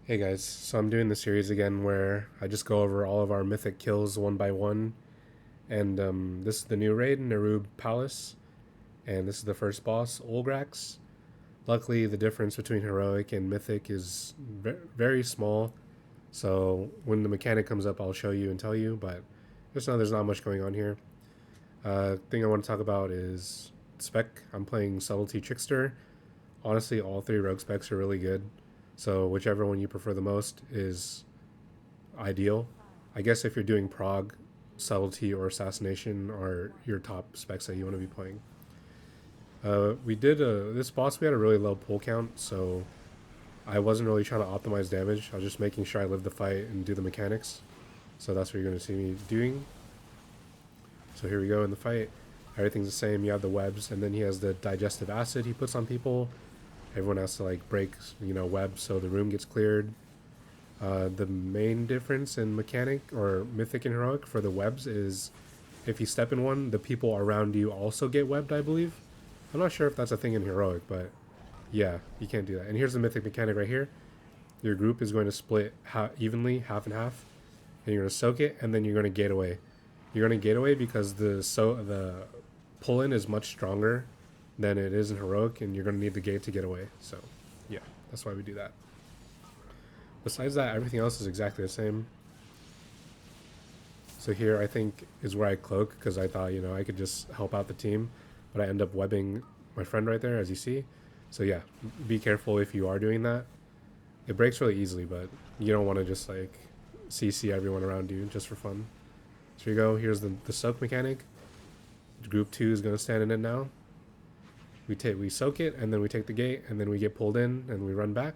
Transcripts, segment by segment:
Hey guys, so I'm doing the series again where I just go over all of our mythic kills one by one. And this is the new raid, Narub Palace. And this is the first boss, Ulgrax. Luckily, the difference between heroic and mythic is very small. So when the mechanic comes up, I'll show you and tell you. But just know there's not much going on here. Thing I want to talk about is spec. I'm playing Subtlety Trickster. Honestly, all three rogue specs are really good. So whichever one you prefer the most is ideal. I guess if you're doing prog, subtlety, or assassination are your top specs that you want to be playing. We did this boss. We had a really low pull count, so I wasn't really trying to optimize damage. I was just making sure I live the fight and do the mechanics. So that's what you're going to see me doing. So here we go in the fight. Everything's the same. You have the webs, and then he has the digestive acid he puts on people. Everyone has to like break, webs so the room gets cleared. The main difference in mechanic or mythic and heroic for the webs is if you step in one, the people around you also get webbed, I believe. I'm not sure if that's a thing in heroic, but yeah, you can't do that. And here's the mythic mechanic right here. Your group is going to split evenly, half and half, and you're going to soak it, and then you're going to gate away. You're going to gate away because the pull in is much stronger than it is in heroic, and you're going to need the gate to get away. So yeah, that's why we do that. Besides that, everything else is exactly the same. So here I think is where I cloak because I thought, I could just help out the team, but I end up webbing my friend right there, as you see. So yeah, be careful if you are doing that. It breaks really easily, but you don't want to just like CC everyone around you just for fun. So here you go. Here's the soak mechanic. Group 2 is going to stand in it now. We soak it, and then we take the gate, and then we get pulled in, and we run back.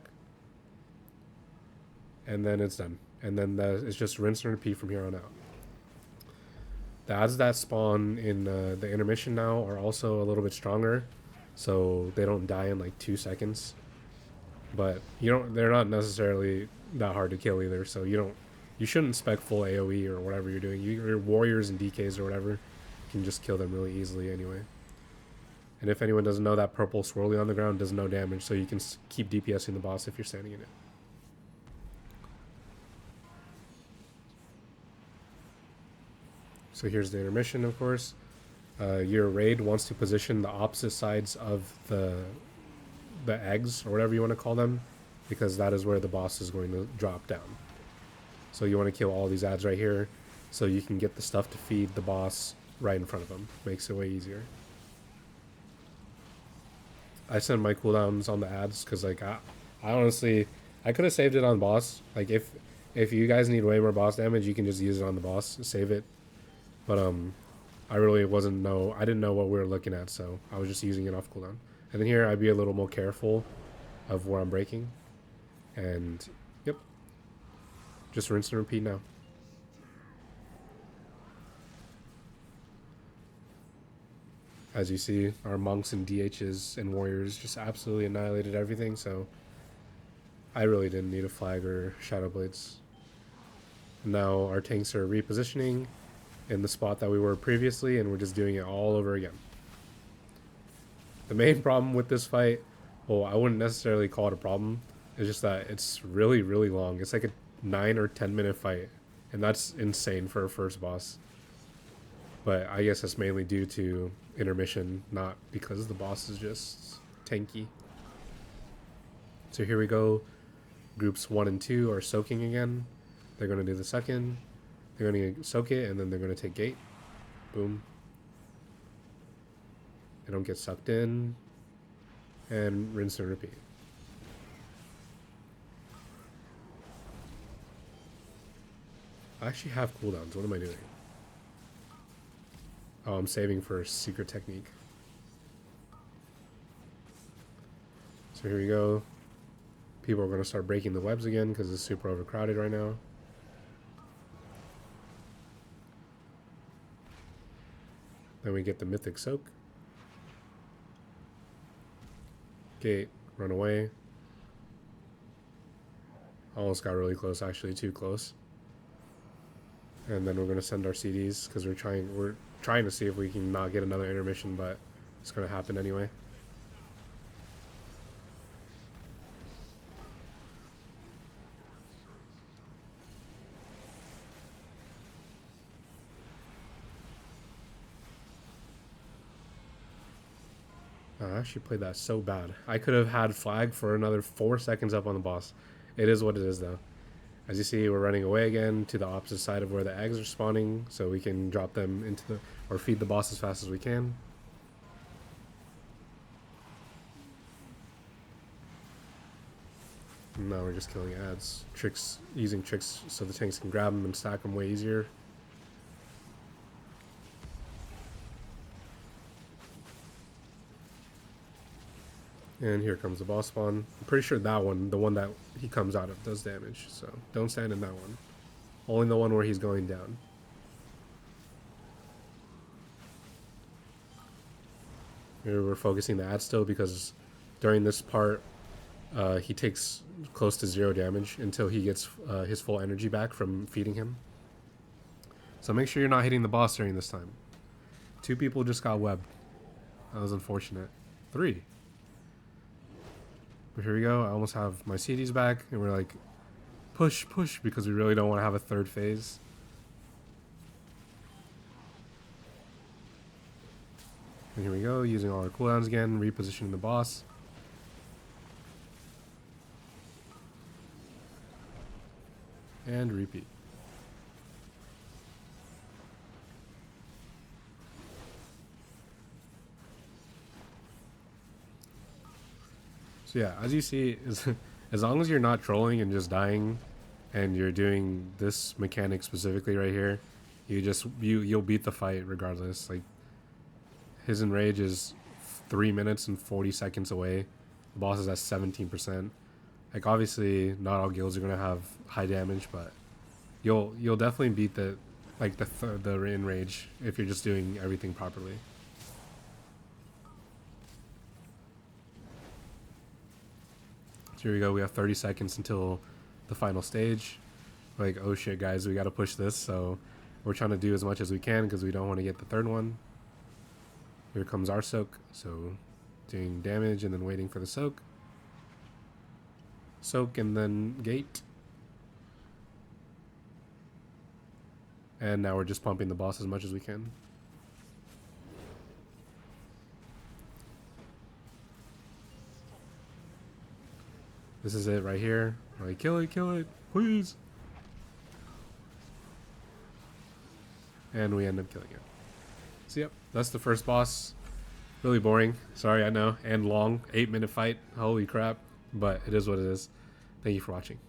And then it's done. And then it's just rinse and repeat from here on out. The ads that spawn in the intermission now are also a little bit stronger, so they don't die in like 2 seconds. But they're not necessarily that hard to kill either. So you shouldn't spec full AOE or whatever you're doing. Your warriors and DKs or whatever can just kill them really easily anyway. And if anyone doesn't know, that purple swirly on the ground does no damage, so you can keep DPSing the boss if you're standing in it. So here's the intermission, of course. Your raid wants to position the opposite sides of the eggs, or whatever you want to call them, because that is where the boss is going to drop down. So you want to kill all these ads right here, so you can get the stuff to feed the boss right in front of them. Makes it way easier. I send my cooldowns on the ads because like I honestly I could have saved it on boss. Like if you guys need way more boss damage, you can just use it on the boss, save it. But I really I didn't know what we were looking at, so I was just using it off cooldown. And then here I'd be a little more careful of where I'm breaking. And yep. Just rinse and repeat now. As you see, our monks and DHs and warriors just absolutely annihilated everything, so I really didn't need a flag or shadow blades. Now our tanks are repositioning in the spot that we were previously, and we're just doing it all over again. The main problem with this fight, well, I wouldn't necessarily call it a problem, it's just that it's really, really long. It's like a 9 or 10 minute fight, and that's insane for a first boss. But I guess that's mainly due to intermission, not because the boss is just tanky. So here we go. Groups 1 and 2 are soaking again. They're going to do the second. They're going to soak it, and then they're going to take gate. Boom. They don't get sucked in. And rinse and repeat. I actually have cooldowns. What am I doing? Oh, I'm saving for a secret technique. So here we go. People are going to start breaking the webs again because it's super overcrowded right now. Then we get the mythic soak. Gate, run away. Almost got really close, actually, too close. And then we're going to send our CDs because we're trying to see if we can not get another intermission, but it's going to happen anyway. I actually played that so bad. I could have had flag for another 4 seconds up on the boss. It is what it is, though. As you see, we're running away again to the opposite side of where the eggs are spawning, so we can drop them into the, or feed the boss as fast as we can. Now we're just killing ads. Tricks, using tricks so the tanks can grab them and stack them way easier. And here comes the boss spawn. I'm pretty sure that one, the one that he comes out of, does damage. So don't stand in that one. Only the one where he's going down. Here we're focusing the ad still because during this part, he takes close to 0 damage until he gets his full energy back from feeding him. So make sure you're not hitting the boss during this time. 2 people just got webbed. That was unfortunate. 3. But here we go. I almost have my CDs back, and we're like, push, push, because we really don't want to have a 3rd phase. And here we go, using all our cooldowns again, repositioning the boss. And repeat. So yeah, as you see, as long as you're not trolling and just dying, and you're doing this mechanic specifically right here, you'll beat the fight regardless. Like, his enrage is 3 minutes and 40 seconds away. The boss is at 17%. Like, obviously, not all guilds are gonna have high damage, but you'll definitely beat the enrage if you're just doing everything properly. So here we go. We have 30 seconds until the final stage. We're like, oh shit, guys, we gotta push this. So we're trying to do as much as we can because we don't want to get the 3rd one. Here comes our soak. So doing damage and then waiting for the soak. Soak and then gate. And now we're just pumping the boss as much as we can. This is it right here. Like, kill it, please. And we end up killing it. So yep, that's the first boss. Really boring. Sorry, I know. And long. 8-minute fight. Holy crap. But it is what it is. Thank you for watching.